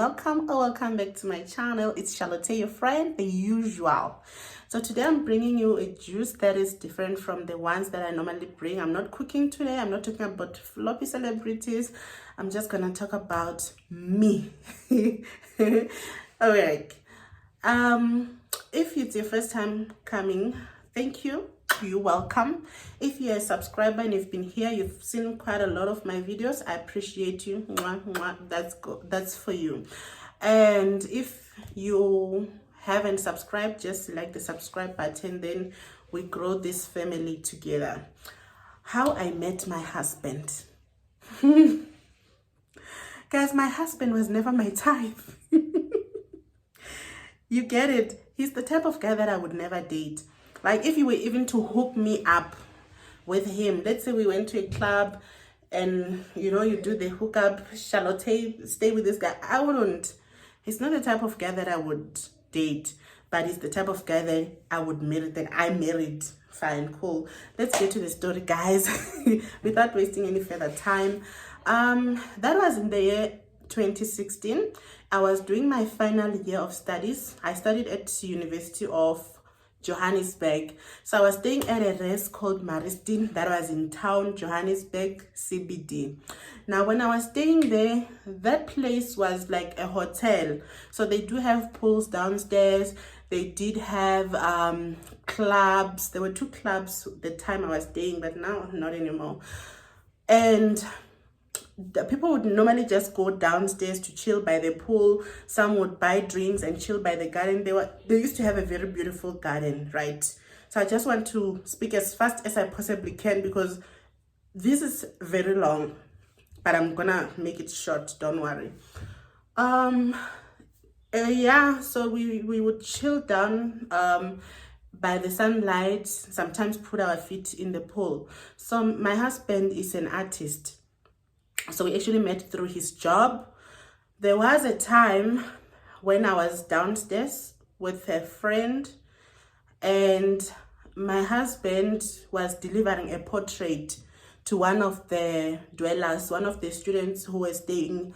welcome or welcome back to my channel. It's Charlotte, your friend, the usual. So today I'm bringing you a juice that is different from the ones that I normally bring. I'm not cooking today. I'm not talking about floppy celebrities. I'm just gonna talk about me. All right. If it's your first time coming, thank you. You're welcome. If you're a subscriber and you've been here, you've seen quite a lot of my videos, I appreciate you. Mwah, mwah. That's for you. And if you haven't subscribed, just select the subscribe button, then we grow this family together. How I met my husband. Guys, my husband was never my type. You get it? He's the type of guy that I would never date. Like, if you were even to hook me up with him, let's say we went to a club and, you know, you do the hookup, Charlotte, stay with this guy. I wouldn't. He's not the type of guy that I would date, but he's the type of guy that I would marry, that I married. Fine, cool. Let's get to the story, guys, without wasting any further time. That was in the year 2016. I was doing my final year of studies. I studied at University of Johannesburg. So I was staying at a rest called Maristin that was in town, Johannesburg CBD. Now when I was staying there, that place was like a hotel. So they do have pools downstairs. They did have clubs. There were 2 clubs the time I was staying, but now not anymore. And the people would normally just go downstairs to chill by the pool. Some would buy drinks and chill by the garden. They used to have a very beautiful garden, right? So I just want to speak as fast as I possibly can because this is very long, but I'm gonna make it short, don't worry. Yeah, so we would chill down by the sunlight, sometimes put our feet in the pool. So my husband is an artist. So we actually met through his job. There was a time when I was downstairs with a friend and my husband was delivering a portrait to one of the dwellers, one of the students who were staying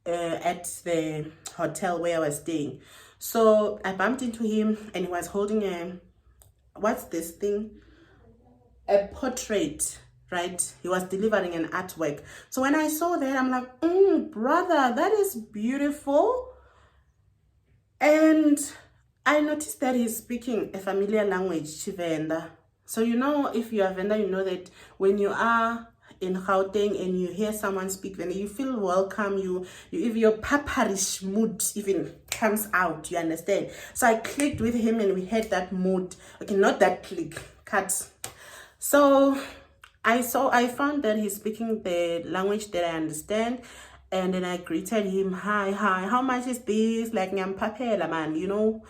at the hotel where I was staying. So I bumped into him and he was holding what's this thing? A portrait. Right, he was delivering an artwork. So when I saw that, I'm like, brother, that is beautiful. And I noticed that he's speaking a familiar language, Chivenda. So you know, if you are Venda, you know that when you are in Gauteng and you hear someone speak Venda, you feel welcome. If your paparish mood even comes out, you understand. So I clicked with him and we had that mood. Okay, not that click, cut. So I found that he's speaking the language that I understand, and then I greeted him, hi, how much is this? Like, nyampapela man, you know,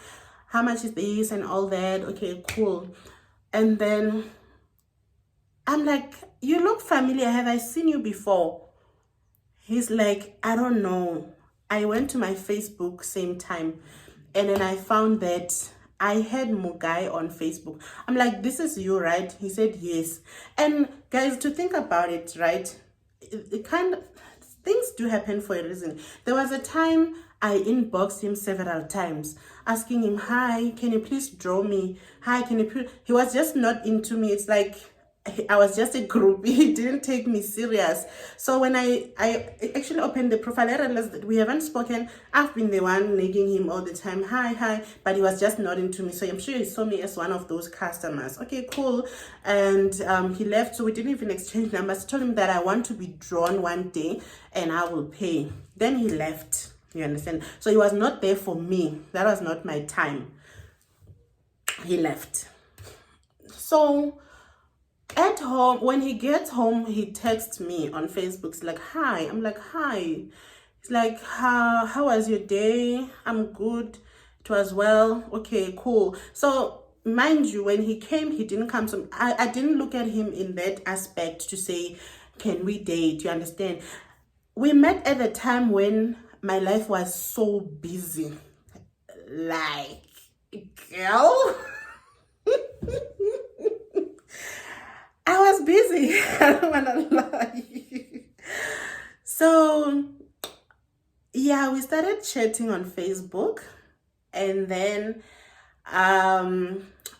how much is this and all that? Okay, cool. And then I'm like, you look familiar. Have I seen you before? He's like, I don't know. I went to my Facebook same time, and then I found that I had Mugai on Facebook. I'm like, this is you, right? He said, yes. And guys, to think about it, right? It kind of, things do happen for a reason. There was a time I inboxed him several times, asking him, hi, can you please draw me? Hi, can you please? He was just not into me. It's like, I was just a groupie. He didn't take me serious. So when I actually opened the profile, I realized that we haven't spoken. I've been the one nagging him all the time. Hi, but he was just not into me. So I'm sure he saw me as one of those customers. Okay, cool. And he left. So we didn't even exchange numbers. I told him that I want to be drawn one day and I will pay. Then he left. You understand? So he was not there for me. That was not my time. He left. So at home, when he gets home, he texts me on Facebook. He's like, hi. I'm like, hi. He's like, how was your day? I'm good. It was well. Okay, cool. So mind you, when he came, he didn't come. So I didn't look at him in that aspect to say, can we date? You understand? We met at the time when my life was so busy. Like, girl. I was busy. I don't want to lie. So Yeah, we started chatting on Facebook, and then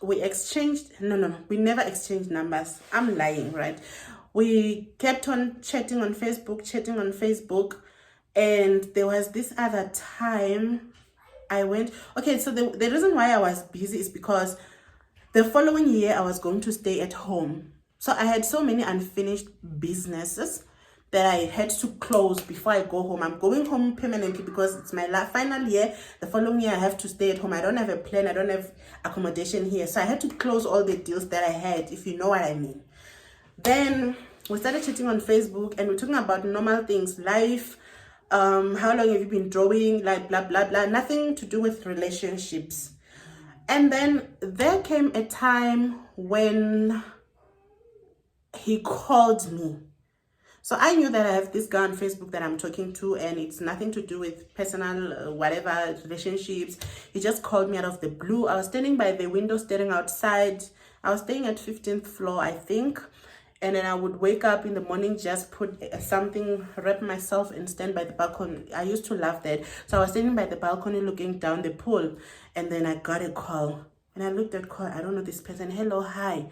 we exchanged, no, we never exchanged numbers. I'm lying, right? We kept on chatting on Facebook, and there was this other time I went. Okay, so the reason why I was busy is because the following year I was going to stay at home. So I had so many unfinished businesses that I had to close before I go home. I'm going home permanently because it's my final year. The following year I have to stay at home. I don't have a plan. I don't have accommodation here. So I had to close all the deals that I had, if you know what I mean. Then we started chatting on Facebook, and we're talking about normal things, life, how long have you been drawing, like blah blah blah, nothing to do with relationships. And then there came a time when he called me. So I knew that I have this guy on Facebook that I'm talking to, and it's nothing to do with personal whatever relationships. He just called me out of the blue. I was standing by the window staring outside. I was staying at 15th floor, I think. And then I would wake up in the morning, just put something, wrap myself, and stand by the balcony. I used to love that. So I was standing by the balcony looking down the pool, and then I got a call. And I looked at call, I don't know this person. Hello, hi.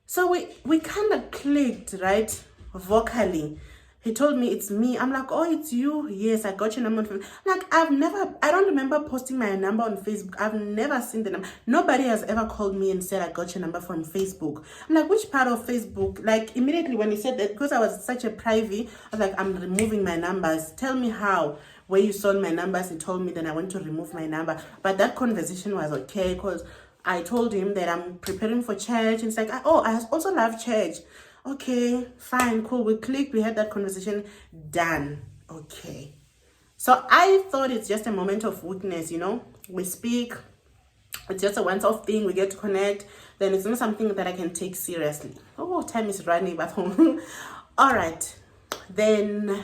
So we kind of clicked, right? Vocally. He told me it's me. I'm like, oh, it's you. Yes, I got your number on Facebook. Like, I don't remember posting my number on Facebook. I've never seen the number. Nobody has ever called me and said I got your number from Facebook. I'm like, which part of Facebook? Like, immediately when he said that, because I was such a private, I was like, I'm removing my numbers. Tell me how. Where you saw my numbers, he told me, then I went to remove my number. But that conversation was okay, because I told him that I'm preparing for church. And it's like, oh, I also love church. Okay, fine, cool. We clicked, we had that conversation, done. Okay. So I thought it's just a moment of weakness, We speak, it's just a once-off thing, we get to connect, then it's not something that I can take seriously. Oh, time is running back home. All right. Then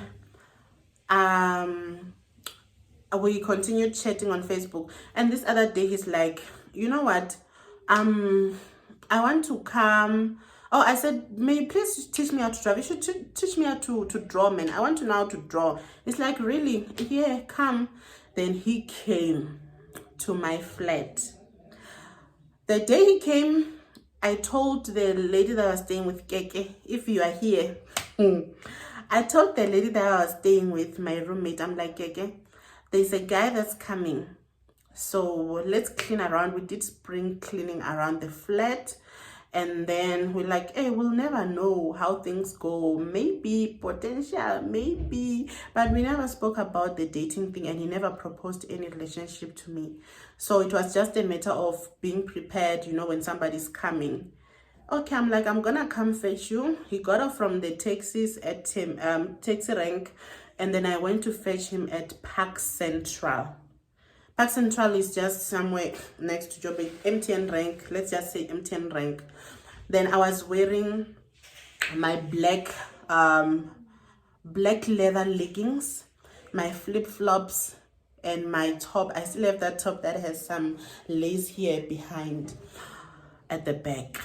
we continued chatting on Facebook. And this other day, he's like, you know what? I want to come. Oh, I said, may you please teach me how to draw. You should teach me how to draw, man. I want to know how to draw. It's like, really? Yeah, come. Then he came to my flat. The day he came, I told the lady that I was staying with, Keke, if you are here. I told the lady that I was staying with, my roommate, I'm like, Keke, there's a guy that's coming. So let's clean around. We did spring cleaning around the flat. And then we're like, hey, we'll never know how things go. Maybe, potential, maybe. But we never spoke about the dating thing, and he never proposed any relationship to me. So it was just a matter of being prepared, when somebody's coming. Okay, I'm like, I'm gonna come fetch you. He got off from the taxis at taxi rank, and then I went to fetch him at Park Central. Park Central is just somewhere next to Joburg, MTN rank. Let's just say MTN rank. Then I was wearing my black leather leggings, my flip-flops, and my top. I still have that top that has some lace here behind at the back.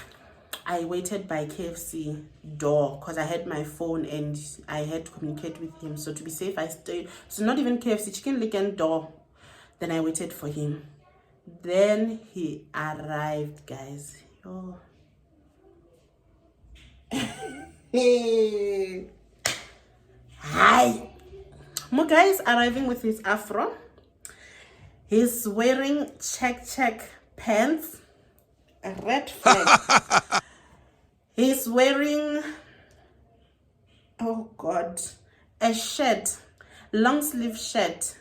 I waited by KFC door because I had my phone and I had to communicate with him. So to be safe, I stayed. So not even KFC, Chicken Lick and door. Then I waited for him. Then he arrived, guys. Oh. Hi. Mo guys arriving with his afro. He's wearing check pants. A red flag. He's wearing, oh God, a shirt. Long sleeve shirt.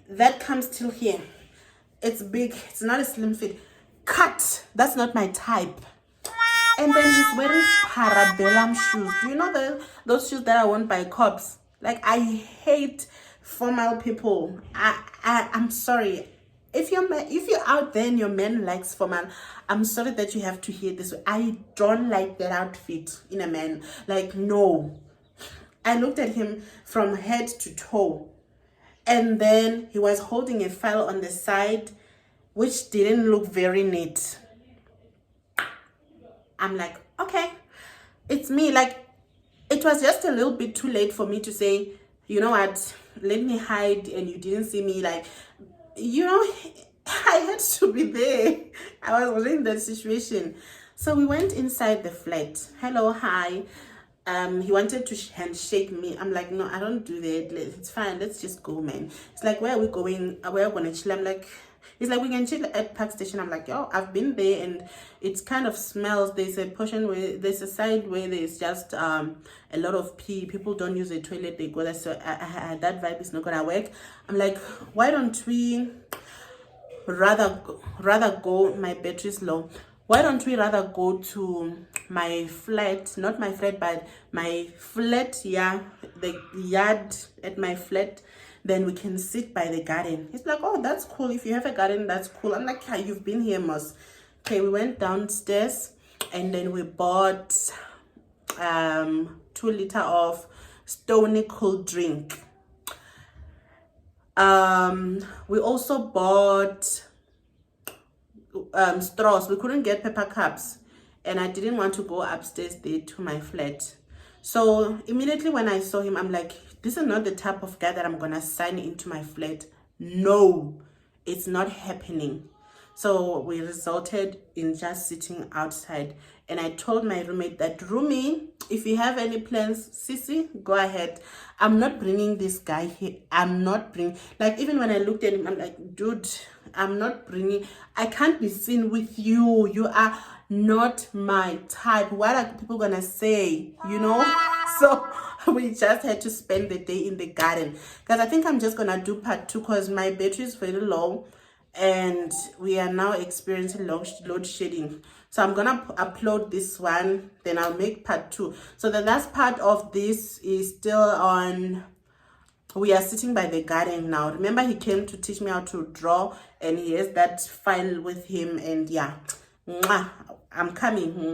That comes till here. It's big. It's not a slim fit. Cut. That's not my type. And then he's wearing parabellum shoes. Do you know those shoes that are worn by cops? Like, I hate formal people. I'm sorry. If you're out there and your man likes formal, I'm sorry that you have to hear this. I don't like that outfit in a man. Like, no. I looked at him from head to toe. And then he was holding a file on the side, which didn't look very neat. I'm like, okay, it's me. Like, it was just a little bit too late for me to say, you know what, let me hide and you didn't see me, like, you know, I had to be there. I was in that situation. So we went inside the flat. Hello, hi. He wanted to handshake me. I'm like, no, I don't do that. It's fine. Let's just go, man. It's like, where are we going? We're gonna chill. I'm like, he's like, we can chill at Park Station. I'm like, yo, I've been there and it's kind of smells. There's a portion where there's a side where there's just a lot of pee. People don't use the toilet. They go there. So that vibe is not gonna work. I'm like, why don't we rather go, my battery's low, why don't we rather go to my flat, not my flat but my flat, yeah, the yard at my flat, then we can sit by the garden. He's like, oh, that's cool, if you have a garden, that's cool. I'm like, yeah, you've been here, Moss. Okay, we went downstairs and then we bought 2 liters of Stony cold drink. We also bought straws. We couldn't get paper cups and I didn't want to go upstairs there to my flat. So immediately when I saw him, I'm like, this is not the type of guy that I'm gonna sign into my flat. No, it's not happening. So we resulted in just sitting outside and I told my roommate that, roomie, if you have any plans, Sissy, go ahead. I'm not bringing this guy here. I'm not bringing, like, even when I looked at him, I'm like, dude, I'm not bringing, I can't be seen with you. You are not my type. What are people gonna say, you know? So we just had to spend the day in the garden, because I think I'm just gonna do part 2 because my battery is very low and we are now experiencing load shedding. So I'm gonna upload this one, then I'll make part 2. So the last part of this is still on, we are sitting by the garden now. Remember, he came to teach me how to draw and he has that file with him, and yeah, I'm coming.